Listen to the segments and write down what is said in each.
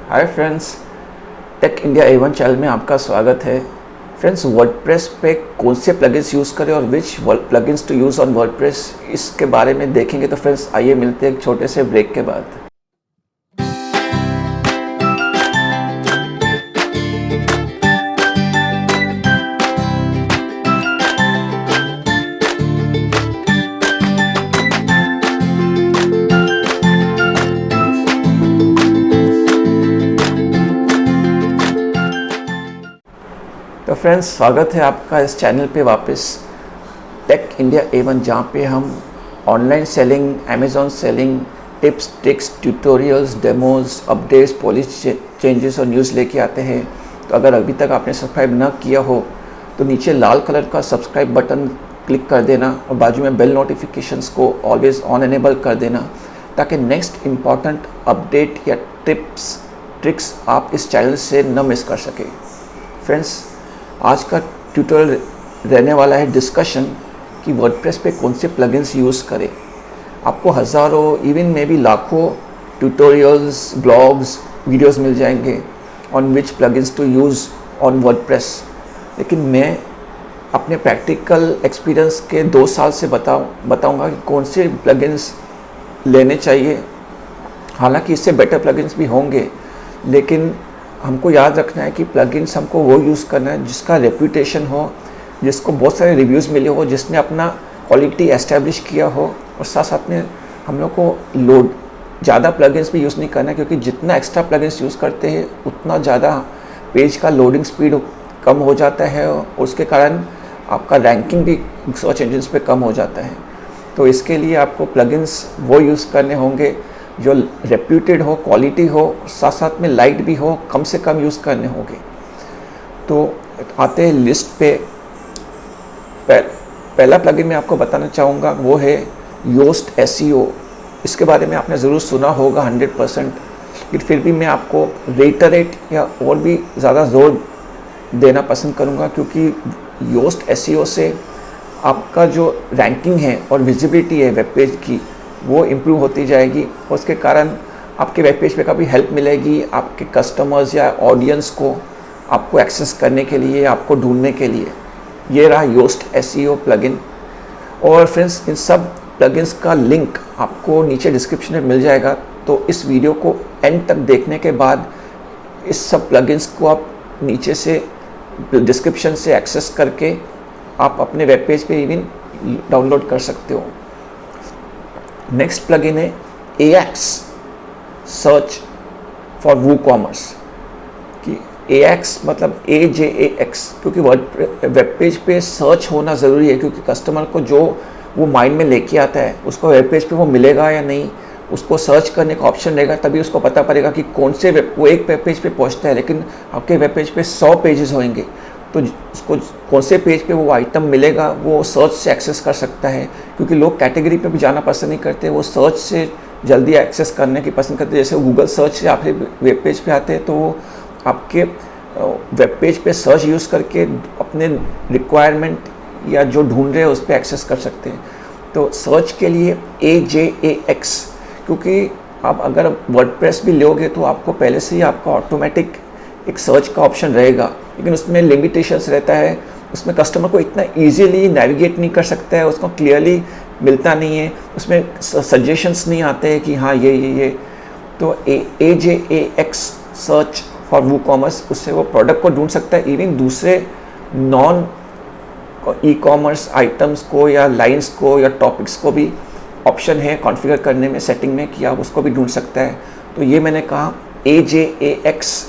हाय friends, tech India A1 channel में आपका स्वागत है। फ्रेंड्स, वर्डप्रेस पे कौन से प्लगइन्स यूज़ करें और which plugins to use on WordPress, इसके बारे में देखेंगे। तो फ्रेंड्स, आइए मिलते हैं एक छोटे से ब्रेक के बाद। तो फ्रेंड्स, स्वागत है आपका इस चैनल पे वापस, टेक इंडिया A1, जहाँ पे हम online selling, Amazon selling, tips, tricks, tutorials, demos, updates, policy changes और न्यूज़ लेके आते हैं। तो अगर अभी तक आपने सब्सक्राइब ना किया हो तो नीचे लाल कलर का सब्सक्राइब बटन क्लिक कर देना और बाजू में बेल नोटिफिकेशंस को ऑलवेज़ ऑन एनेबल कर देना, ताकि नेक्स्ट इम्पॉर्टेंट अपडेट या टिप्स, ट्रिक्स आप इस चैनल से न मिस कर सके। फ्रेंड्स, आज का ट्यूटोरियल रहने वाला है डिस्कशन कि वर्डप्रेस पे कौन से प्लगइन्स यूज़ करें। आपको हज़ारों, इवन में भी लाखों ट्यूटोरियल्स, ब्लॉग्स, वीडियोस मिल जाएंगे on which plugins to use on WordPress, लेकिन मैं अपने प्रैक्टिकल एक्सपीरियंस के 2 साल से बताऊंगा कि कौन से प्लगइन्स लेने चाहिए। हालांकि इससे बेटर प्लगइन्स भी होंगे, लेकिन हमको याद रखना है कि प्लगइन्स हमको वो यूज़ करना है जिसका रेपुटेशन हो, जिसको बहुत सारे रिव्यूज़ मिले हो, जिसने अपना क्वालिटी एस्टेब्लिश किया हो। और साथ साथ में हम लोग को लोड ज़्यादा प्लगइन्स भी यूज़ नहीं करना है, क्योंकि जितना एक्स्ट्रा प्लगइन्स यूज़ करते हैं उतना ज़्यादा पेज का लोडिंग स्पीड कम हो जाता है और उसके कारण आपका रैंकिंग भी सर्च इंजन्स पे कम हो जाता है। तो इसके लिए आपको प्लगइन्स वो यूज़ करने होंगे जो रेप्यूटेड हो, क्वालिटी हो, साथ साथ में लाइट भी हो, कम से कम यूज़ करने होंगे। तो आते हैं लिस्ट पे। पहला प्लगइन मैं आपको बताना चाहूँगा वो है योस्ट SEO। इसके बारे में आपने ज़रूर सुना होगा 100%, लेकिन फिर भी मैं आपको रेटरेट या और भी ज़्यादा जोर देना पसंद करूँगा, क्योंकि योस्ट SEO से आपका जो रैंकिंग है और विजिबिलिटी है वेब पेज की, वो इम्प्रूव होती जाएगी और उसके कारण आपके वेब पेज पे काफ़ी हेल्प मिलेगी आपके कस्टमर्स या ऑडियंस को आपको एक्सेस करने के लिए, आपको ढूंढने के लिए। ये रहा योस्ट SEO प्लगइन। और फ्रेंड्स, इन सब प्लगइन्स का लिंक आपको नीचे डिस्क्रिप्शन में मिल जाएगा, तो इस वीडियो को एंड तक देखने के बाद इस सब प्लगइन्स को आप नीचे से डिस्क्रिप्शन से एक्सेस करके आप अपने वेब पेज पे इवन डाउनलोड कर सकते हो। नेक्स्ट प्लगइन है AX सर्च फॉर वूकॉमर्स। कि AX मतलब AJAX, क्योंकि वेब पेज पे सर्च होना ज़रूरी है, क्योंकि कस्टमर को जो वो माइंड में लेके आता है उसको वेब पेज पे वो मिलेगा या नहीं, उसको सर्च करने का ऑप्शन रहेगा, तभी उसको पता पड़ेगा कि कौन से वो एक वेब पेज पे पहुंचता है, लेकिन आपके वेब पेज पे 100 पेजेस होंगे, तो उसको कौन से पेज पे वो आइटम मिलेगा वो सर्च से एक्सेस कर सकता है। क्योंकि लोग कैटेगरी पे भी जाना पसंद नहीं करते, वो सर्च से जल्दी एक्सेस करने की पसंद करते हैं। जैसे गूगल सर्च से आप वेब पेज पे आते हैं, तो वो आपके वेब पेज पे सर्च यूज़ करके अपने रिक्वायरमेंट या जो ढूंढ रहे हैं उस पर एक्सेस कर सकते हैं। तो सर्च के लिए AJAX, क्योंकि आप अगर वर्डप्रेस भी लोगे तो आपको पहले से ही आपका ऑटोमेटिक एक सर्च का ऑप्शन रहेगा, लेकिन उसमें लिमिटेशंस रहता है, उसमें कस्टमर को इतना इजीली नेविगेट नहीं कर सकता है, उसको क्लियरली मिलता नहीं है, उसमें सजेशंस नहीं आते हैं कि हाँ ये। तो AJAX सर्च फॉर वूकॉमर्स, उससे वो प्रोडक्ट को ढूंढ सकता है, इवन दूसरे नॉन ई-कॉमर्स आइटम्स को या लाइंस को या टॉपिक्स को भी ऑप्शन है कॉन्फ़िगर करने में, सेटिंग में, कि आप उसको भी ढूंढ सकता है। तो ये मैंने कहा AJAX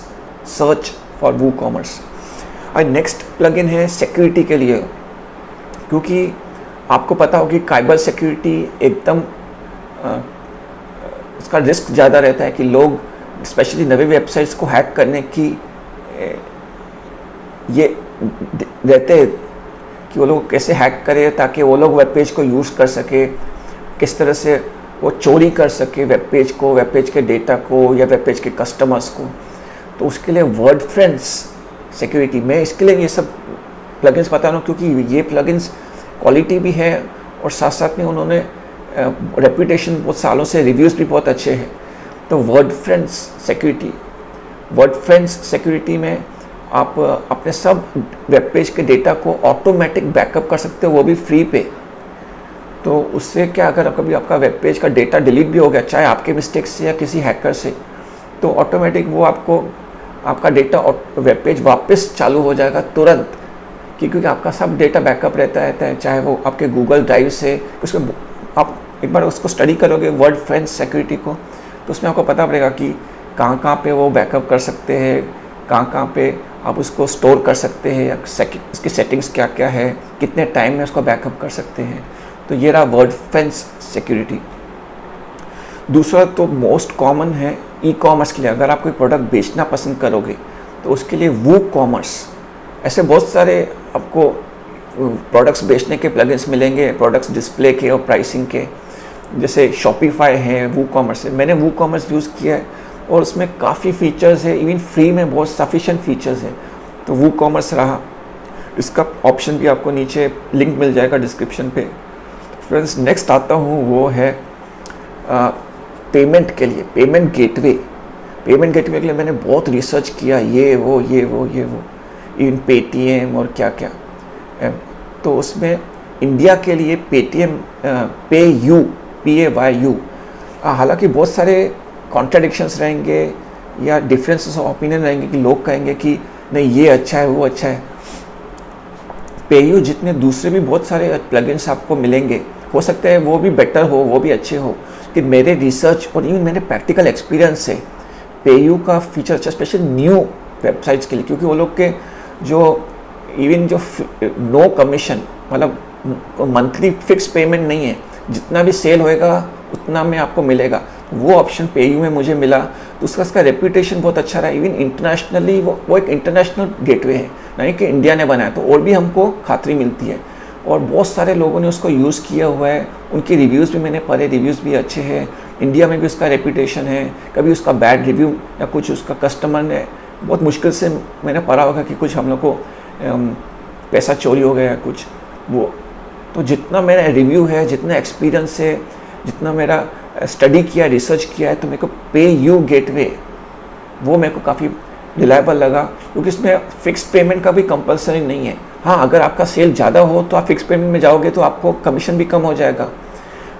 सर्च फॉर वूकॉमर्स। और नेक्स्ट प्लगइन है सिक्योरिटी के लिए, क्योंकि आपको पता होगी साइबर सिक्योरिटी एकदम उसका रिस्क ज़्यादा रहता है कि लोग स्पेशली नई वेबसाइट्स को हैक करने की ये रहते हैं कि वो लोग कैसे हैक करें, ताकि वो लोग वेब पेज को यूज़ कर सके, किस तरह से वो चोरी कर सके वेब पेज को, वेब पेज के डेटा को या वेब पेज के कस्टमर्स को। तो उसके लिए वर्डप्रेस सिक्योरिटी, मैं इसके लिए ये सब प्लगइन्स बता रहा हूँ, क्योंकि ये प्लगइन्स क्वालिटी भी है और साथ साथ में उन्होंने रेपुटेशन बहुत सालों से, रिव्यूज़ भी बहुत अच्छे हैं। तो वर्डप्रेस सिक्योरिटी वर्डप्रेस सिक्योरिटी में आप अपने सब वेब पेज के डेटा को ऑटोमेटिक बैकअप कर सकते हो, वो भी फ्री पे। तो उससे क्या, अगर कभी आपका वेब पेज का डेटा डिलीट भी हो गया, चाहे आपके मिस्टेक से या किसी हैकर से, तो ऑटोमेटिक वो आपको आपका डेटा वेब पेज वापस चालू हो जाएगा तुरंत, क्योंकि आपका सब डेटा बैकअप रहता है, चाहे वो आपके गूगल ड्राइव से। उसको आप एक बार उसको स्टडी करोगे वर्डप्रेस सिक्योरिटी को, तो उसमें आपको पता पड़ेगा कि कहाँ कहाँ पे वो बैकअप कर सकते हैं, कहाँ कहाँ पे आप उसको स्टोर कर सकते हैं, या उसकी सेटिंग्स क्या क्या है, कितने टाइम में उसको बैकअप कर सकते हैं। तो ये रहा वर्डप्रेस सिक्योरिटी। दूसरा तो मोस्ट कॉमन है ई कॉमर्स के लिए। अगर आप कोई प्रोडक्ट बेचना पसंद करोगे तो उसके लिए वू कॉमर्स, ऐसे बहुत सारे आपको प्रोडक्ट्स बेचने के प्लगइन्स मिलेंगे, प्रोडक्ट्स डिस्प्ले के और प्राइसिंग के, जैसे शॉपिफाई है, वू कॉमर्स है। मैंने वू कॉमर्स यूज़ किया है और उसमें काफ़ी फीचर्स है, इवन फ्री में बहुत सफिशिएंट फीचर्स है। तो वू कॉमर्स रहा, इसका ऑप्शन भी आपको नीचे लिंक मिल जाएगा डिस्क्रिप्शन पे। फ्रेंड्स, नेक्स्ट आता हूँ, वो है पेमेंट के लिए, पेमेंट गेटवे। पेमेंट गेटवे के लिए मैंने बहुत रिसर्च किया, ये वो इन पेटीएम और क्या क्या। तो उसमें इंडिया के लिए पेटीएम, PayU, PAYU, हालांकि बहुत सारे कॉन्ट्राडिक्शंस रहेंगे या डिफरेंसेस ऑफ ओपिनियन रहेंगे कि लोग कहेंगे कि नहीं ये अच्छा है वो अच्छा है। PayU जितने दूसरे भी बहुत सारे प्लगइन्स आपको मिलेंगे, हो सकता है वो भी बेटर हो, वो भी अच्छे हो, कि मेरे रिसर्च और इवन मेरे प्रैक्टिकल एक्सपीरियंस से PayU का फीचर अच्छा, स्पेशल न्यू वेबसाइट्स के लिए, क्योंकि वो लोग के जो इवन जो नो कमीशन, मतलब मंथली फिक्स पेमेंट नहीं है, जितना भी सेल होएगा उतना में आपको मिलेगा। वो ऑप्शन PayU में मुझे मिला, तो उसका रेपुटेशन बहुत अच्छा रहा। इवन इंटरनेशनली वो एक इंटरनेशनल गेटवे है, नहीं कि इंडिया ने बनाया, तो और भी हमको खातरी मिलती है। और बहुत सारे लोगों ने उसको यूज़ किया हुआ है, उनके रिव्यूज़ भी मैंने पढ़े, रिव्यूज़ भी अच्छे हैं। इंडिया में भी उसका रेपुटेशन है, कभी उसका बैड रिव्यू या कुछ उसका कस्टमर ने बहुत मुश्किल से मैंने पढ़ा होगा कि कुछ हम लोग को पैसा चोरी हो गया कुछ वो। तो जितना मेरा रिव्यू है, जितना एक्सपीरियंस है, जितना मेरा स्टडी किया, रिसर्च किया है, तो मेरे को PayU गेटवे वो मेरे को काफ़ी रिलायबल लगा, क्योंकि इसमें फिक्स पेमेंट का भी कंपलसरी नहीं है। हाँ, अगर आपका सेल ज़्यादा हो तो आप फिक्स पेमेंट में जाओगे तो आपको कमीशन भी कम हो जाएगा,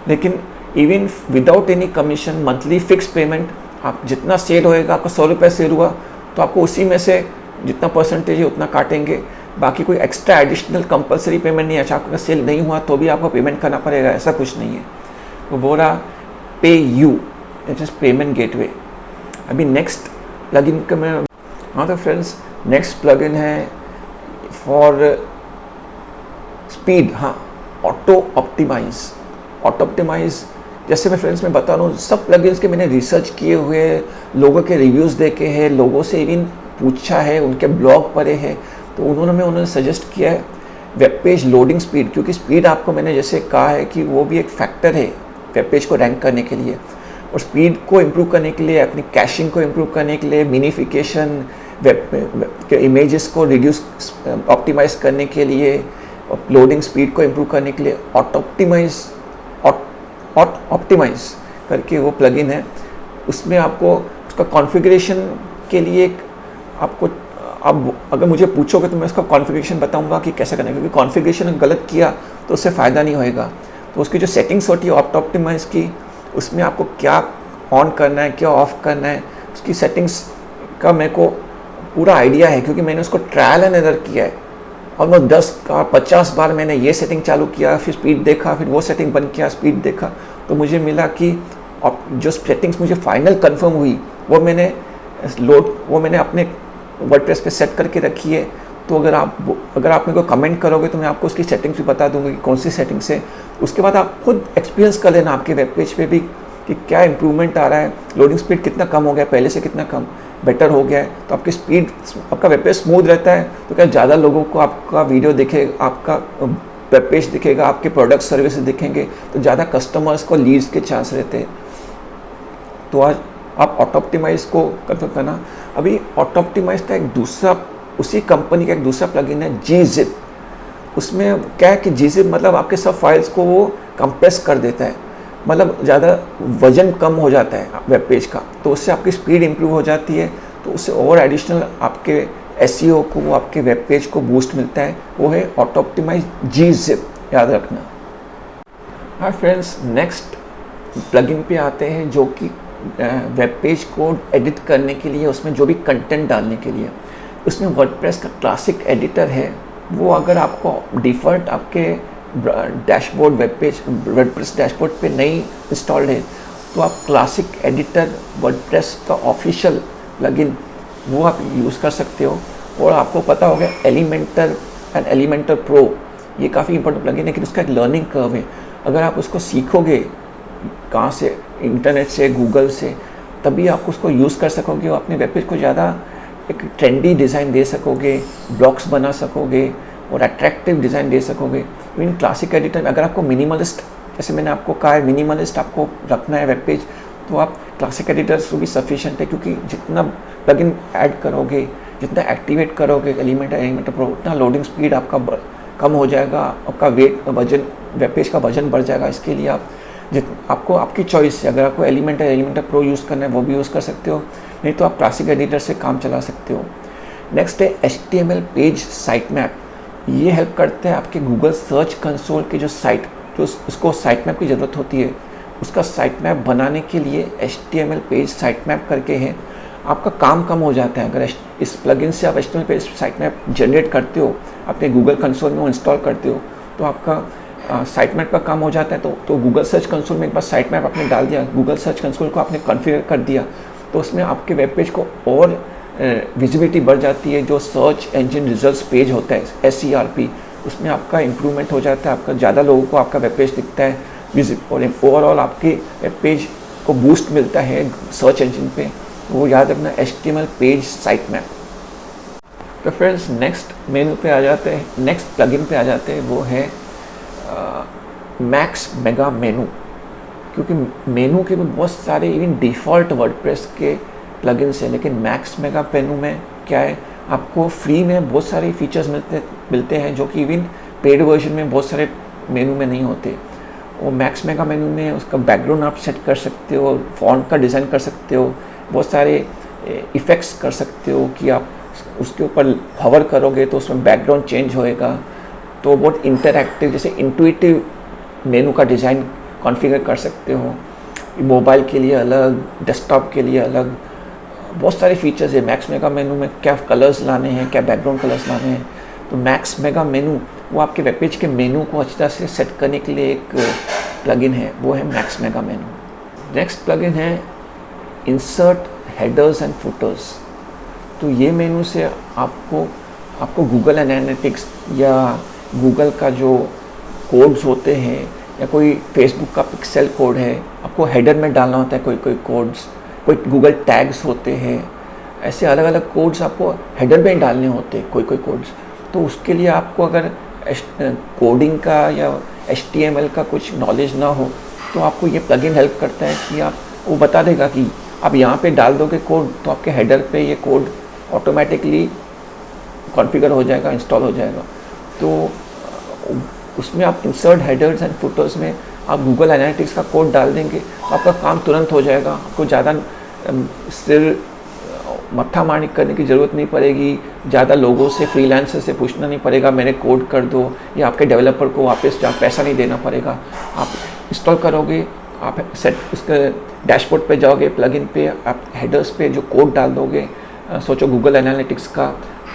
लेकिन even without any commission monthly fix payment, आप जितना सेल होएगा, आपको 100 रुपये सेल हुआ तो आपको उसी में से जितना परसेंटेज है उतना काटेंगे, बाकी कोई एक्स्ट्रा एडिशनल कंपलसरी पेमेंट नहीं है। अच्छा, आपका सेल नहीं हुआ तो भी आपको पेमेंट करना पड़ेगा, ऐसा कुछ नहीं है। तो वो रहा PayU, it is payment gateway. अभी नेक्स्ट प्लगइन का मैं, हाँ तो फ्रेंड्स, नेक्स्ट प्लगइन है फॉर स्पीड, हाँ, ऑटो ऑप्टिमाइज। जैसे मैं फ्रेंड्स में बता रहा हूँ, सब प्लगइन्स के मैंने रिसर्च किए हुए, लोगों के रिव्यूज़ देखे हैं, लोगों से इवन पूछा है, उनके ब्लॉग पढ़े हैं, तो उन्होंने सजेस्ट किया है वेब पेज लोडिंग स्पीड, क्योंकि स्पीड आपको मैंने जैसे कहा है कि वो भी एक फैक्टर है वेब पेज को रैंक करने के लिए, और स्पीड को इम्प्रूव करने के लिए, अपनी कैशिंग को इम्प्रूव करने के लिए, मिनिफिकेशन, वेब के इमेजेस को रिड्यूस ऑप्टिमाइज करने के लिए, लोडिंग स्पीड को इम्प्रूव करने के लिए ऑप्टिमाइज करके वो प्लगइन है। उसमें आपको उसका कॉन्फ़िगरेशन के लिए आपको, अब अगर मुझे पूछोगे तो मैं उसका कॉन्फ़िगरेशन बताऊंगा कि कैसे करना है, क्योंकि कॉन्फ़िगरेशन गलत किया तो उससे फ़ायदा नहीं होएगा। तो उसकी जो सेटिंग्स होती है ऑप्टिमाइज की, उसमें आपको क्या ऑन करना है, क्या ऑफ करना है, उसकी सेटिंग्स का मेरे को पूरा आइडिया है, क्योंकि मैंने उसको ट्रायल एंड एरर किया है। ऑलमोस्ट 10-50 बार मैंने ये सेटिंग चालू किया, फिर स्पीड देखा, फिर वो सेटिंग बंद किया, स्पीड देखा, तो मुझे मिला कि जो सेटिंग्स मुझे फाइनल कंफर्म हुई वो मैंने अपने वर्डप्रेस पे सेट करके रखी है। तो अगर आप मेरे को कमेंट करोगे तो मैं आपको उसकी सेटिंग्स भी बता दूंगी कि कौन सी सेटिंग्स है। उसके बाद आप खुद एक्सपीरियंस कर लेना आपके वेब पेज पे भी कि क्या इंप्रूवमेंट आ रहा है, लोडिंग स्पीड कितना कम हो गया, पहले से कितना कम बेटर हो गया है। तो आपकी स्पीड, आपका वेब पेज स्मूथ रहता है तो क्या ज़्यादा लोगों को आपका वीडियो दिखेगा, आपका वेब पेज दिखेगा, आपके प्रोडक्ट सर्विसेज दिखेंगे, तो ज़्यादा कस्टमर्स को लीड्स के चांस रहते हैं। तो आज आप ऑटो ऑप्टिमाइज को कंफर्म करना। अभी ऑटो ऑप्टिमाइज का एक दूसरा, उसी कंपनी का एक दूसरा प्लगइन है gzip। उसमें क्या है कि gzip मतलब आपके सब फाइल्स को वो कंप्रेस कर देता है, मतलब ज़्यादा वजन कम हो जाता है वेब पेज का, तो उससे आपकी स्पीड इंप्रूव हो जाती है। तो उससे और एडिशनल आपके एसईओ को, आपके वेब पेज को बूस्ट मिलता है, वो है ऑटो ऑप्टिमाइज gzip, याद रखना। हाँ फ्रेंड्स, नेक्स्ट प्लगइन पे आते हैं जो कि वेब पेज को एडिट करने के लिए, उसमें जो भी कंटेंट डालने के लिए, उसमें वर्डप्रेस का क्लासिक एडिटर है। वो अगर आपको डिफ़ॉल्ट आपके dashboard web page WordPress dashboard पे नहीं इंस्टॉल्ड है, तो आप क्लासिक एडिटर वर्डप्रेस का ऑफिशियल प्लगइन वो आप यूज़ कर सकते हो। और आपको पता होगा एलिमेंटर एंड एलिमेंटर प्रो, ये काफ़ी इंपॉर्टेंट प्लगइन है, लेकिन उसका एक लर्निंग कर्व है। अगर आप उसको सीखोगे कहाँ से, इंटरनेट से, गूगल से, तभी आप उसको यूज़ कर सकोगे और अपने वेब पेज को ज़्यादा एक ट्रेंडी डिज़ाइन दे सकोगे, ब्लॉग्स बना सकोगे और अट्रैक्टिव डिज़ाइन दे सकोगे। इन क्लासिक एडिटर में अगर आपको मिनिमलिस्ट, जैसे मैंने आपको कहा है मिनिमलिस्ट आपको रखना है वेब पेज, तो आप क्लासिक एडिटर से भी सफिशिएंट है, क्योंकि जितना प्लगइन ऐड करोगे, जितना एक्टिवेट करोगे एलिमेंटर प्रो, उतना लोडिंग स्पीड आपका कम हो जाएगा, आपका वजन, वेब पेज का वजन बढ़ जाएगा। इसके लिए आपको आपकी चॉइस है, अगर आपको एलिमेंटर प्रो यूज़ करना है वो भी यूज़ कर सकते हो, नहीं तो आप क्लासिक एडिटर से काम चला सकते हो। नेक्स्ट है HTML पेज साइट मैप। ये हेल्प करते हैं आपके गूगल सर्च कंसोल के जो उसको साइट मैप की ज़रूरत होती है, उसका साइट मैप बनाने के लिए HTML पेज साइट मैप करके है, आपका काम कम हो जाता है। अगर इस प्लगइन से आप HTML page site map generate करते हो, अपने गूगल कंसोल में वो इंस्टॉल करते हो, तो आपका साइट मैप का काम हो जाता है। तो गूगल सर्च कंसोल में एक बार साइट मैप आपने डाल दिया, गूगल सर्च कंसोल को आपने कॉन्फ़िगर कर दिया, तो उसमें आपके वेब पेज को और विजिबिलिटी बढ़ जाती है। जो सर्च इंजन रिजल्ट्स पेज होता है SERP, उसमें आपका इंप्रूवमेंट हो जाता है, आपका ज़्यादा लोगों को आपका वेब पेज दिखता है और ओवरऑल आपके वेब पेज को बूस्ट मिलता है सर्च इंजन पे। वो याद रखना, HTML पेज साइट मैप। तो फ्रेंड्स, नेक्स्ट मेनू पे आ जाते हैं, नेक्स्ट प्लगइन पे आ जाते हैं, वो है मैक्स मेगा मेनू। क्योंकि मेनू के भी बहुत सारे इवन डिफ़ॉल्ट वर्डप्रेस के प्लगइन्स हैं, लेकिन मैक्स मेगा मेनू में क्या है, आपको फ्री में बहुत सारे फीचर्स मिलते हैं जो कि इवन पेड वर्जन में बहुत सारे मेनू में नहीं होते। वो मैक्स मेगा मेनू में उसका बैकग्राउंड आप सेट कर सकते हो, फॉन्ट का डिज़ाइन कर सकते हो, बहुत सारे इफ़ेक्ट्स कर सकते हो कि आप उसके ऊपर हवर करोगे तो उसमें बैकग्राउंड चेंज होएगा। तो बहुत इंटरैक्टिव, जैसे इंट्यूटिव मेनू का डिज़ाइन कॉन्फ़िगर कर सकते हो। मोबाइल के लिए अलग, डेस्कटॉप के लिए अलग, बहुत सारे फीचर्स है मैक्स मेगा मेनू में। क्या कलर्स लाने हैं, क्या बैकग्राउंड कलर्स लाने हैं, तो मैक्स मेगा मेनू वो आपके वेब पेज के मेनू को अच्छी तरह से सेट करने के लिए एक प्लगइन है, वो है मैक्स मेगा मेनू। नेक्स्ट प्लगइन है इंसर्ट हेडर्स एंड फुटर्स। तो ये मेनू से आपको गूगल एनालिटिक्स या गूगल का जो कोड्स होते हैं या कोई फेसबुक का पिक्सेल कोड है, आपको हेडर में डालना होता है, कोई कोड्स, कोई गूगल टैग्स होते हैं, ऐसे अलग अलग कोड्स आपको हेडर में डालने होते हैं, कोई कोड्स। तो उसके लिए आपको अगर कोडिंग का या HTML का कुछ नॉलेज ना हो, तो आपको ये प्लगइन हेल्प करता है कि वो बता देगा कि आप यहाँ पे डाल दोगे कोड, तो आपके हेडर पे ये कोड ऑटोमेटिकली कॉन्फ़िगर हो जाएगा, इंस्टॉल हो जाएगा। तो उसमें आप इंसर्ट हेडर्स एंड फुटर्स में आप गूगल एनालिटिक्स का कोड डाल देंगे, तो आपका काम तुरंत हो जाएगा। आपको ज़्यादा सिर मत्था मारने करने की ज़रूरत नहीं पड़ेगी, ज़्यादा लोगों से, फ्रीलांसर से पूछना नहीं पड़ेगा मेरे कोड कर दो, या आपके डेवलपर को वापस पैसा नहीं देना पड़ेगा। आप इंस्टॉल करोगे, आप सेट उसके डैशबोर्ड पे जाओगे, प्लगइन पे आप हेडर्स पे जो कोड डाल दोगे, सोचो गूगल एनालिटिक्स का,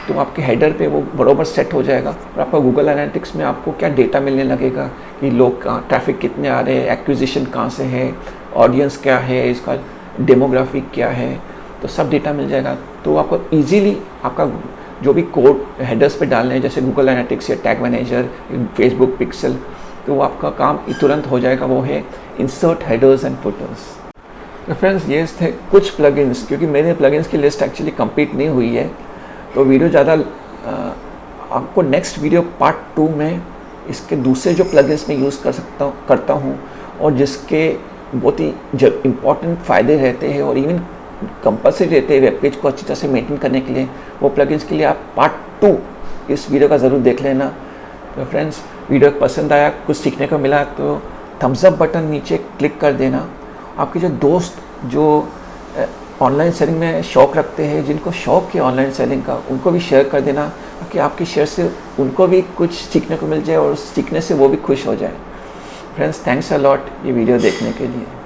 तो आपके हेडर पे वो बराबर सेट हो जाएगा। और आपका गूगल एनालिटिक्स में आपको क्या डेटा मिलने लगेगा कि लोग ट्रैफिक कितने आ रहे हैं, एक्विजिशन कहाँ से है, ऑडियंस क्या है, इसका डेमोग्राफिक क्या है, तो सब डेटा मिल जाएगा। तो आपको इजीली आपका जो भी कोड हेडर्स पे डालने हैं, जैसे गूगल एनालिटिक्स या टैग मैनेजर, फेसबुक पिक्सल, तो वो आपका काम तुरंत हो जाएगा। वो है इंसर्ट हेडर्स एंड फुटर्स। तो फ्रेंड्स, ये थे कुछ प्लगइन्स, क्योंकि मेरे प्लगइन्स की लिस्ट एक्चुअली कंप्लीट नहीं हुई है, तो वीडियो ज़्यादा आपको नेक्स्ट वीडियो पार्ट 2 में इसके दूसरे जो प्लगइन्स मैं यूज़ करता हूँ और जिसके बहुत ही इम्पॉर्टेंट फ़ायदे रहते हैं और इवन कंपलसरी रहते हैं वेब पेज को अच्छी तरह से मेंटेन करने के लिए, वो प्लगइन्स के लिए आप पार्ट 2 इस वीडियो का ज़रूर देख लेना। तो फ्रेंड्स, वीडियो पसंद आया, कुछ सीखने को मिला, तो थम्स अप बटन नीचे क्लिक कर देना। आपके जो दोस्त जो ऑनलाइन सेलिंग में शौक़ रखते हैं, जिनको शौक़ है ऑनलाइन सेलिंग का, उनको भी शेयर कर देना, ताकि आपकी शेयर से उनको भी कुछ सीखने को मिल जाए और सीखने से वो भी खुश हो जाए। फ्रेंड्स, थैंक्स अ लॉट ये वीडियो देखने के लिए।